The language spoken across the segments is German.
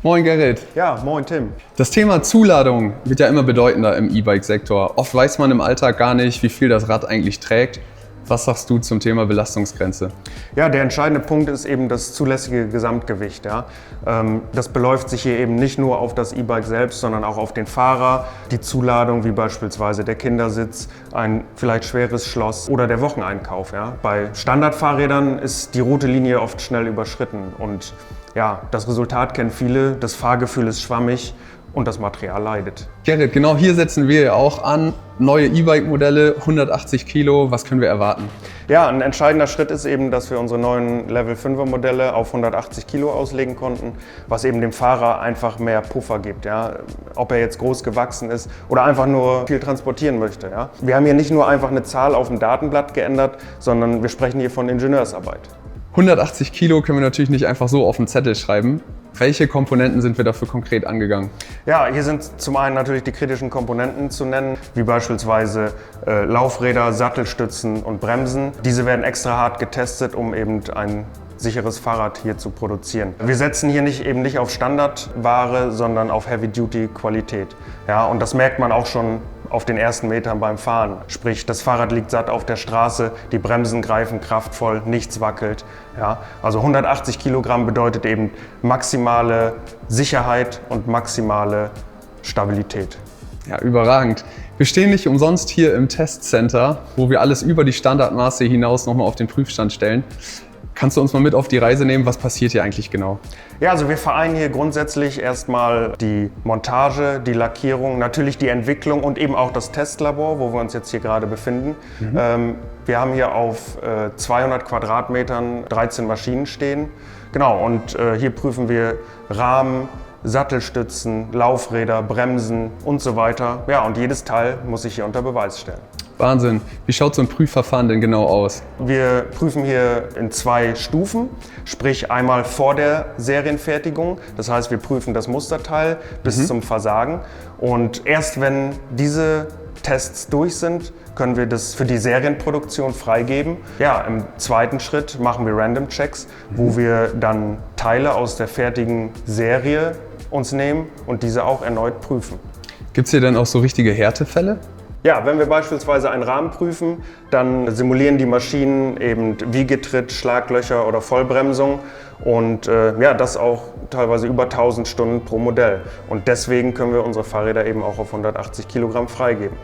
Moin Gerrit. Ja, moin Tim. Das Thema Zuladung wird ja immer bedeutender im E-Bike-Sektor. Oft weiß man im Alltag gar nicht, wie viel das Rad eigentlich trägt. Was sagst du zum Thema Belastungsgrenze? Ja, der entscheidende Punkt ist eben das zulässige Gesamtgewicht. Ja. Das beläuft sich hier eben nicht nur auf das E-Bike selbst, sondern auch auf den Fahrer, die Zuladung, wie beispielsweise der Kindersitz, ein vielleicht schweres Schloss oder der Wocheneinkauf. Ja. Bei Standardfahrrädern ist die rote Linie oft schnell überschritten und ja, das Resultat kennen viele, das Fahrgefühl ist schwammig und das Material leidet. Gerrit, genau hier setzen wir ja auch an. Neue E-Bike-Modelle, 180 Kilo, was können wir erwarten? Ja, ein entscheidender Schritt ist eben, dass wir unsere neuen Level 5er Modelle auf 180 Kilo auslegen konnten, was eben dem Fahrer einfach mehr Puffer gibt. Ja? Ob er jetzt groß gewachsen ist oder einfach nur viel transportieren möchte. Ja? Wir haben hier nicht nur einfach eine Zahl auf dem Datenblatt geändert, sondern wir sprechen hier von Ingenieursarbeit. 180 Kilo können wir natürlich nicht einfach so auf den Zettel schreiben. Welche Komponenten sind wir dafür konkret angegangen? Ja, hier sind zum einen natürlich die kritischen Komponenten zu nennen, wie beispielsweise Laufräder, Sattelstützen und Bremsen. Diese werden extra hart getestet, um eben ein sicheres Fahrrad hier zu produzieren. Wir setzen hier eben nicht auf Standardware, sondern auf Heavy-Duty-Qualität. Ja, und das merkt man auch schon auf den ersten Metern beim Fahren. Sprich, das Fahrrad liegt satt auf der Straße, die Bremsen greifen kraftvoll, nichts wackelt. Ja, also 180 Kilogramm bedeutet eben maximale Sicherheit und maximale Stabilität. Ja, überragend. Wir stehen nicht umsonst hier im Testcenter, wo wir alles über die Standardmaße hinaus nochmal auf den Prüfstand stellen. Kannst du uns mal mit auf die Reise nehmen? Was passiert hier eigentlich genau? Ja, also wir vereinen hier grundsätzlich erstmal die Montage, die Lackierung, natürlich die Entwicklung und eben auch das Testlabor, wo wir uns jetzt hier gerade befinden. Wir haben hier auf 200 Quadratmetern 13 Maschinen stehen. Genau, und hier prüfen wir Rahmen, Sattelstützen, Laufräder, Bremsen und so weiter. Ja, und jedes Teil muss sich hier unter Beweis stellen. Wahnsinn. Wie schaut so ein Prüfverfahren denn genau aus? Wir prüfen hier in 2 Stufen, sprich einmal vor der Serienfertigung. Das heißt, wir prüfen das Musterteil bis zum Versagen. Und erst wenn diese Tests durch sind, können wir das für die Serienproduktion freigeben. Ja, im zweiten Schritt machen wir Random Checks, wo wir dann Teile aus der fertigen Serie uns nehmen und diese auch erneut prüfen. Gibt es hier denn auch so richtige Härtefälle? Ja, wenn wir beispielsweise einen Rahmen prüfen, dann simulieren die Maschinen eben Wiegetritt, Schlaglöcher oder Vollbremsung und ja, das auch teilweise über 1000 Stunden pro Modell. Und deswegen können wir unsere Fahrräder eben auch auf 180 Kilogramm freigeben.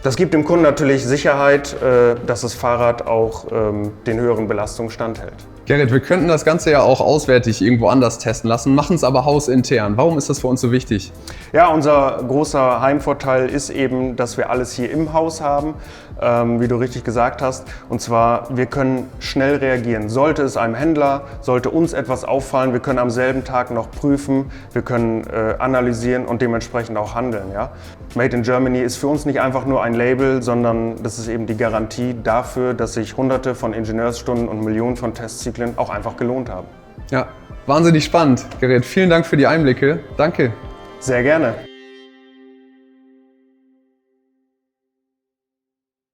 Das gibt dem Kunden natürlich Sicherheit, dass das Fahrrad auch den höheren Belastungen standhält. Gerrit, wir könnten das Ganze ja auch auswärtig irgendwo anders testen lassen, machen es aber hausintern. Warum ist das für uns so wichtig? Ja, unser großer Heimvorteil ist eben, dass wir alles hier im Haus haben, wie du richtig gesagt hast. Und zwar, wir können schnell reagieren. Sollte es einem Händler, sollte uns etwas auffallen, wir können am selben Tag noch prüfen, wir können analysieren und dementsprechend auch handeln. Ja? Made in Germany ist für uns nicht einfach nur ein Label, sondern das ist eben die Garantie dafür, dass sich Hunderte von Ingenieursstunden und Millionen von Testzyklen auch einfach gelohnt haben. Ja, wahnsinnig spannend. Gerrit, vielen Dank für die Einblicke. Danke. Sehr gerne.